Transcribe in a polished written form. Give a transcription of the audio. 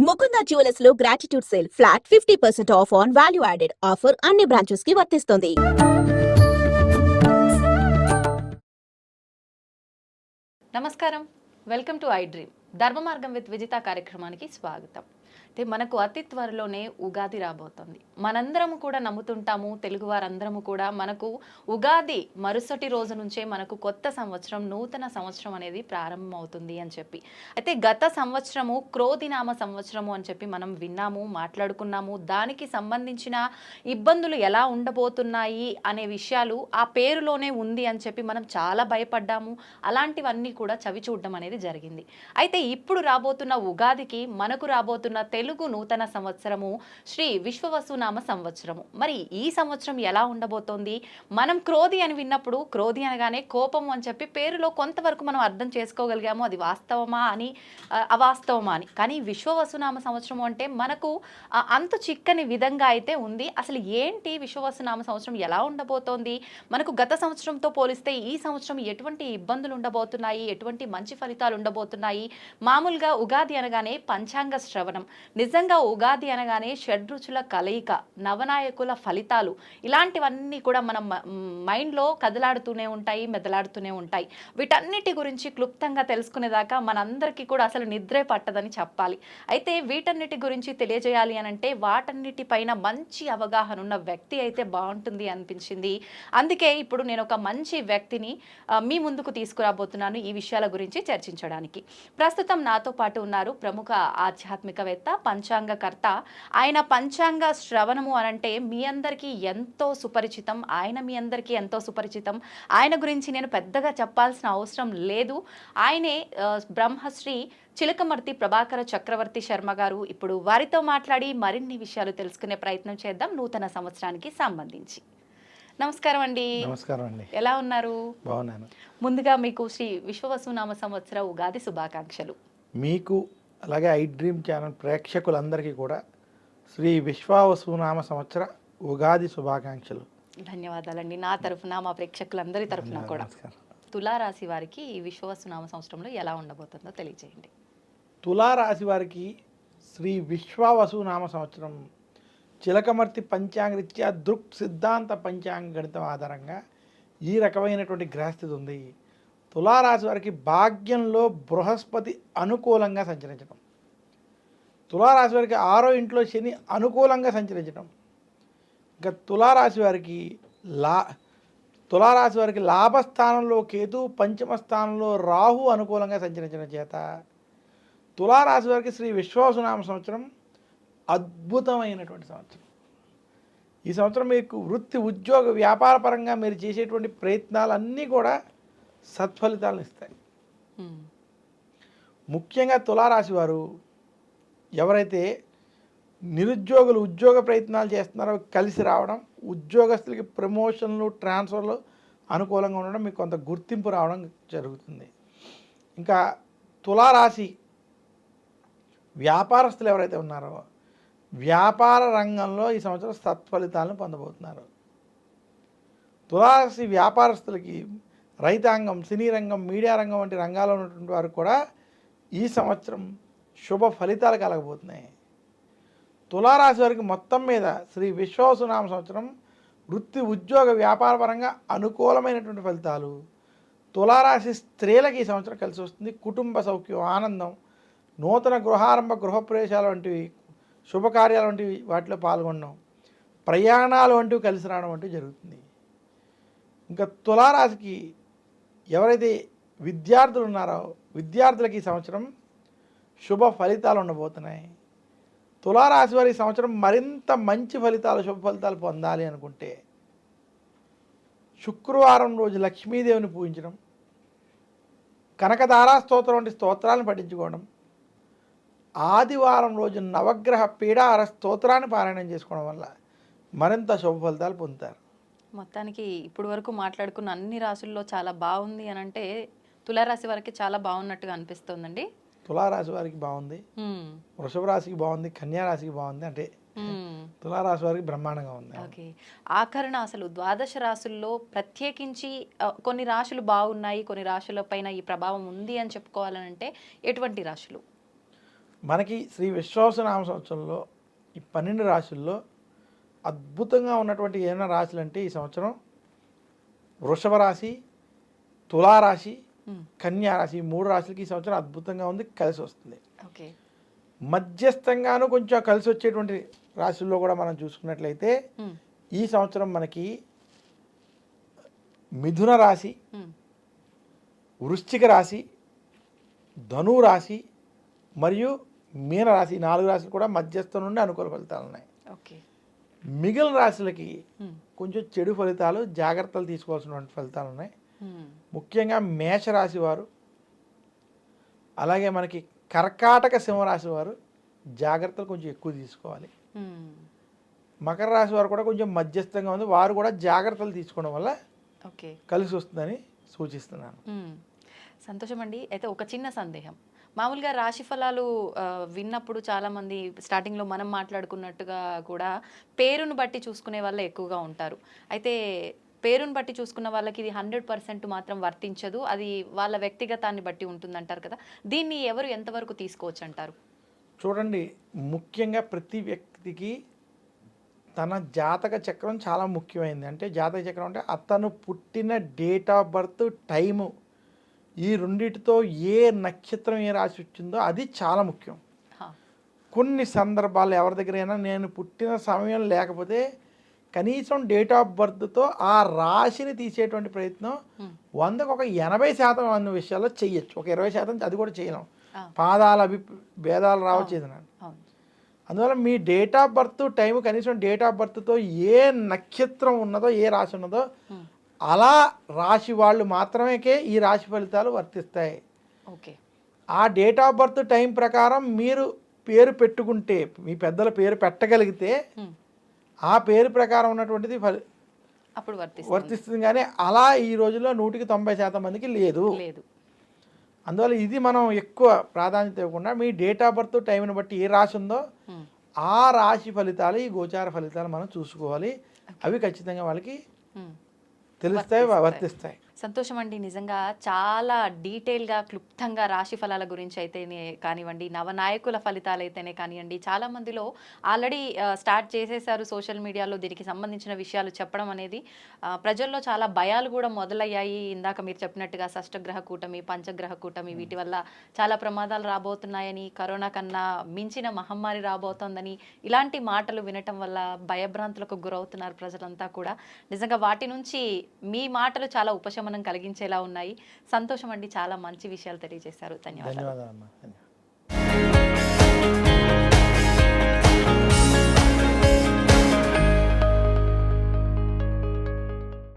Mukunda jewellers లో gratitude sale flat 50% of on value added offer అన్ని branches కి వర్తిస్తుంది. నమస్కారం, వెల్కమ్ టు ఐ డ్రీమ్. ధర్మ మార్గం విత్ విజిత కార్యక్రమానికి స్వాగతం. అయితే మనకు అతి త్వరలోనే ఉగాది రాబోతుంది. మనందరము కూడా నమ్ముతుంటాము, తెలుగు వారందరము కూడా మనకు ఉగాది మరుసటి రోజు నుంచే మనకు కొత్త సంవత్సరం, నూతన సంవత్సరం అనేది ప్రారంభమవుతుంది అని చెప్పి. అయితే గత సంవత్సరము క్రోధినామ సంవత్సరము అని చెప్పి మనం విన్నాము, మాట్లాడుకున్నాము. దానికి సంబంధించిన ఇబ్బందులు ఎలా ఉండబోతున్నాయి అనే విషయాలు ఆ పేరులోనే ఉంది అని చెప్పి మనం చాలా భయపడ్డాము. అలాంటివన్నీ కూడా చవి చూడడం అనేది జరిగింది. అయితే ఇప్పుడు రాబోతున్న ఉగాదికి మనకు రాబోతున్న తెలుగు నూతన సంవత్సరము శ్రీ విశ్వవసునామ సంవత్సరము. మరి ఈ సంవత్సరం ఎలా ఉండబోతోంది? మనం క్రోధి అని విన్నప్పుడు క్రోధి అనగానే కోపము అని చెప్పి పేరులో కొంతవరకు మనం అర్థం చేసుకోగలిగాము. అది వాస్తవమా అని అవాస్తవమా అని. కానీ విశ్వవసునామ సంవత్సరము అంటే మనకు అంతు చిక్కని విధంగా అయితే ఉంది. అసలు ఏంటి విశ్వవసునామ సంవత్సరం ఎలా ఉండబోతోంది? మనకు గత సంవత్సరంతో పోలిస్తే ఈ సంవత్సరం ఎటువంటి ఇబ్బందులు ఉండబోతున్నాయి, ఎటువంటి మంచి ఫలితాలు ఉండబోతున్నాయి? మామూలుగా ఉగాది అనగానే పంచాంగ శ్రవణం, నిజంగా ఉగాది అనగానే షడ్రుచుల కలయిక, నవనాయకుల ఫలితాలు, ఇలాంటివన్నీ కూడా మనం మైండ్లో కదలాడుతూనే ఉంటాయి, మెదలాడుతూనే ఉంటాయి. వీటన్నిటి గురించి క్లుప్తంగా తెలుసుకునేదాకా మనందరికీ కూడా అసలు నిద్రే పట్టదని చెప్పాలి. అయితే వీటన్నిటి గురించి తెలియజేయాలి అనంటే వాటన్నిటిపైన మంచి అవగాహన ఉన్న వ్యక్తి అయితే బాగుంటుంది అనిపించింది. అందుకే ఇప్పుడు నేను ఒక మంచి వ్యక్తిని మీ ముందుకు తీసుకురాబోతున్నాను ఈ విషయాల గురించి చర్చించడానికి. ప్రస్తుతం నాతో పాటు ఉన్నారు ప్రముఖ ఆధ్యాత్మికవేత్త, పంచాంగకర్త. ఆయన పంచాంగ శ్రవణము అనంటే మీ అందరికీ ఎంతో సుపరిచితం. ఆయన మీ అందరికీ ఎంతో సుపరిచితం. ఆయన గురించి నేను పెద్దగా చెప్పాల్సిన అవసరం లేదు. ఆయనే బ్రహ్మశ్రీ చిలకమర్తి ప్రభాకర చక్రవర్తి శర్మ గారు. ఇప్పుడు వారితో మాట్లాడి మరిన్ని విషయాలు తెలుసుకునే ప్రయత్నం చేద్దాం నూతన సంవత్సరానికి సంబంధించి. నమస్కారం అండి. నమస్కారం అండి. ఎలా ఉన్నారు? బాగున్నాను. ముందుగా మీకు శ్రీ విశ్వవసునామ సంవత్సర ఉగాది శుభాకాంక్షలు. మీకు అలాగే ఐ డ్రీమ్ ఛానల్ ప్రేక్షకులందరికీ కూడా శ్రీ విశ్వవసునామ సంవత్సర ఉగాది శుభాకాంక్షలు. ధన్యవాదాలండి. నా తరఫున, మా ప్రేక్షకులందరి తరఫున కూడా. తులారాశి వారికి ఈ విశ్వవసునామ సంవత్సరంలో ఎలా ఉండబోతుందో తెలియజేయండి. తులారాశి వారికి శ్రీ విశ్వవసునామ సంవత్సరం చిలకమర్తి పంచాంగరీత్యా దృక్ సిద్ధాంత పంచాంగ గణితం ఆధారంగా ఈ రకమైనటువంటి గ్రహస్థితి ఉంది. తులారాశి వారికి భాగ్యంలో బృహస్పతి అనుకూలంగా సంచరించడం, తులారాశి వారికి 6వ ఇంట్లో శని అనుకూలంగా సంచరించడం, ఇంకా తులారాశి వారికి లాభస్థానంలో కేతు, పంచమ స్థానంలో రాహు అనుకూలంగా సంచరించడం చేత తులారాశి వారికి శ్రీ విశ్వవసునామ సంవత్సరం అద్భుతమైనటువంటి సంవత్సరం. ఈ సంవత్సరం మీకు వృత్తి, ఉద్యోగ, వ్యాపార పరంగా మీరు చేసేటువంటి ప్రయత్నాలన్నీ కూడా సత్ఫలితాలను ఇస్తాయి. ముఖ్యంగా తులారాశి వారు ఎవరైతే నిరుద్యోగులు ఉద్యోగ ప్రయత్నాలు చేస్తున్నారో కలిసి రావడం, ఉద్యోగస్తులకి ప్రమోషన్లు, ట్రాన్స్ఫర్లు అనుకూలంగా ఉండడం, మీకు కొంత గుర్తింపు రావడం జరుగుతుంది. ఇంకా తులారాశి వ్యాపారస్తులు ఎవరైతే ఉన్నారో వ్యాపార రంగంలో ఈ సంవత్సరం సత్ఫలితాలను పొందబోతున్నారు. తులారాశి వ్యాపారస్తులకి రైతాంగం, సినీ రంగం, మీడియా రంగం వంటి రంగాల్లో ఉన్నటువంటి వారు కూడా ఈ సంవత్సరం శుభ ఫలితాలు కలగబోతున్నాయి. తులారాశి వారికి మొత్తం మీద శ్రీ విశ్వవసునామ సంవత్సరం వృత్తి, ఉద్యోగ, వ్యాపార పరంగా అనుకూలమైనటువంటి ఫలితాలు. తులారాశి స్త్రీలకు ఈ సంవత్సరం కలిసి వస్తుంది. కుటుంబ సౌఖ్యం, ఆనందం, నూతన గృహారంభ, గృహప్రవేశాలు వంటివి, శుభకార్యాలు వంటివి వాటిలో పాల్గొనడం, ప్రయాణాలు వంటివి కలిసి రావడం వంటివి జరుగుతుంది. ఇంకా తులారాశికి ఎవరైతే విద్యార్థులు ఉన్నారో విద్యార్థులకి ఈ సంవత్సరం శుభ ఫలితాలు ఉండబోతున్నాయి. తులారాశి వారి సంవత్సరం మరింత మంచి ఫలితాలు, శుభ ఫలితాలు పొందాలి అనుకుంటే శుక్రవారం రోజు లక్ష్మీదేవిని పూజించడం, కనకదారా స్తోత్రం వంటి స్తోత్రాలను పఠించుకోవడం, ఆదివారం రోజు నవగ్రహ పీడాహార స్తోత్రాన్ని పారాయణం చేసుకోవడం వల్ల మరింత శుభ ఫలితాలు పొందుతారు. మొత్తానికి ఇప్పుడు వరకు మాట్లాడుకున్న అన్ని రాశుల్లో చాలా బాగుంది అని అంటే తులారాశి వారికి చాలా బాగున్నట్టుగా అనిపిస్తోందండి. తులారాశి వారికి బాగుంది, వృషభ రాశికి బాగుంది, కన్యా రాశికి బాగుంది, అంటే తులారాశి వారికి బ్రహ్మాండంగా ఉంది. ఓకే, ఆఖరణ అసలు ద్వాదశ రాశుల్లో ప్రత్యేకించి కొన్ని రాశులు బాగున్నాయి, కొన్ని రాశుల పైన ఈ ప్రభావం ఉంది అని చెప్పుకోవాలనంటే ఎటువంటి రాశులు? మనకి శ్రీ విశ్వావసునామ సంవత్సరంలో ఈ 12 రాశుల్లో అద్భుతంగా ఉన్నటువంటి ఏమైనా రాశులు అంటే ఈ సంవత్సరం వృషభ రాశి, తులారాశి, కన్యా రాశి, ఈ 3 రాశులకి ఈ సంవత్సరం అద్భుతంగా ఉంది, కలిసి వస్తుంది. ఓకే. మధ్యస్థంగాను కొంచెం కలిసి వచ్చేటువంటి రాశుల్లో కూడా మనం చూసుకున్నట్లయితే ఈ సంవత్సరం మనకి మిథున రాశి, వృశ్చిక రాశి, ధను రాశి మరియు మీన రాశి, 4 రాశులు కూడా మధ్యస్థం నుండి అనుకూల ఫలితాలు ఉన్నాయి. ఓకే. మిగిలిన రాశులకి కొంచెం చెడు ఫలితాలు, జాగ్రత్తలు తీసుకోవాల్సినటువంటి ఫలితాలు ఉన్నాయి. ముఖ్యంగా మేషరాశి వారు, అలాగే మనకి కర్కాటక సింహరాశి వారు జాగ్రత్తలు కొంచెం ఎక్కువ తీసుకోవాలి. మకర రాశి వారు కూడా కొంచెం మధ్యస్థంగా ఉంది, వారు కూడా జాగ్రత్తలు తీసుకోవడం వల్ల ఓకే కలిసి వస్తుందని సూచిస్తున్నాను. సంతోషం అండి. అయితే ఒక చిన్న సందేహం, మామూలుగా రాశి ఫలాలు విన్నప్పుడు చాలామంది స్టార్టింగ్లో మనం మాట్లాడుకున్నట్టుగా కూడా పేరును బట్టి చూసుకునే వాళ్ళే ఎక్కువగా ఉంటారు. అయితే పేరును బట్టి చూసుకున్న వాళ్ళకి ఇది 100% మాత్రం వర్తించదు, అది వాళ్ళ వ్యక్తిగతాన్ని బట్టి ఉంటుందంటారు కదా, దీన్ని ఎవరు ఎంతవరకు తీసుకోవచ్చు అంటారు? చూడండి, ముఖ్యంగా ప్రతి వ్యక్తికి తన జాతక చక్రం చాలా ముఖ్యమైనది. అంటే జాతక చక్రం అంటే అతను పుట్టిన డేట్ ఆఫ్ బర్త్, టైము, ఈ రెండిటితో ఏ నక్షత్రం ఏ రాశి వచ్చిందో అది చాలా ముఖ్యం. కొన్ని సందర్భాలు ఎవరి దగ్గరైనా నేను పుట్టిన సమయం లేకపోతే కనీసం డేట్ ఆఫ్ బర్త్తో ఆ రాశిని తీసేటువంటి ప్రయత్నం 100కు ఒక 80% అన్న విషయాల్లో చెయ్యొచ్చు. ఒక 20% అది కూడా చేయలేం, పాదాల భేదాలు రావచ్చు ఏదైనా. అందువల్ల మీ డేట్ ఆఫ్ బర్త్ టైం, కనీసం డేట్ ఆఫ్ బర్త్తో ఏ నక్షత్రం ఉన్నదో, ఏ రాశి ఉన్నదో అలా రాశి వాళ్ళు మాత్రమే ఈ రాశి ఫలితాలు వర్తిస్తాయి. ఓకే. ఆ డేట్ ఆఫ్ బర్త్ టైం ప్రకారం మీరు పేరు పెట్టుకుంటే, మీ పెద్దల పేరు పెట్టగలిగితే ఆ పేరు ప్రకారం ఉన్నటువంటిది అప్పుడు వర్తిస్తుంది. కానీ అలా ఈ రోజుల్లో 100కి 90% మందికి లేదు. అందువల్ల ఇది మనం ఎక్కువ ప్రాధాన్యత ఇవ్వకుండా మీ డేట్ ఆఫ్ బర్త్ టైంని బట్టి ఏ రాశి ఉందో ఆ రాశి ఫలితాలు, ఈ గోచార ఫలితాలు మనం చూసుకోవాలి. అవి ఖచ్చితంగా వాళ్ళకి తెలుస్తాయి, వర్తిస్తాయి. సంతోషం అండి. నిజంగా చాలా డీటెయిల్గా, క్లుప్తంగా రాశి ఫలాల గురించి అయితేనే కానివ్వండి, నవనాయకుల ఫలితాలు అయితేనే కానివ్వండి, చాలా మందిలో ఆల్రెడీ స్టార్ట్ చేసేసారు సోషల్ మీడియాలో దీనికి సంబంధించిన విషయాలు చెప్పడం అనేది. ప్రజల్లో చాలా భయాలు కూడా మొదలయ్యాయి. ఇందాక మీరు చెప్పినట్టుగా షష్టగ్రహ కూటమి, పంచగ్రహ కూటమి, వీటి వల్ల చాలా ప్రమాదాలు రాబోతున్నాయని, కరోనా కన్నా మించిన మహమ్మారి రాబోతోందని, ఇలాంటి మాటలు వినటం వల్ల భయభ్రాంతులకు గురవుతున్నారు ప్రజలంతా కూడా. నిజంగా వాటి నుంచి మీ మాటలు చాలా ఉపశమనం కలిగించేలా ఉన్నాయి. సంతోషం అండి, చాలా మంచి విషయాలు తెలియజేశారు. ధన్యవాదాలు.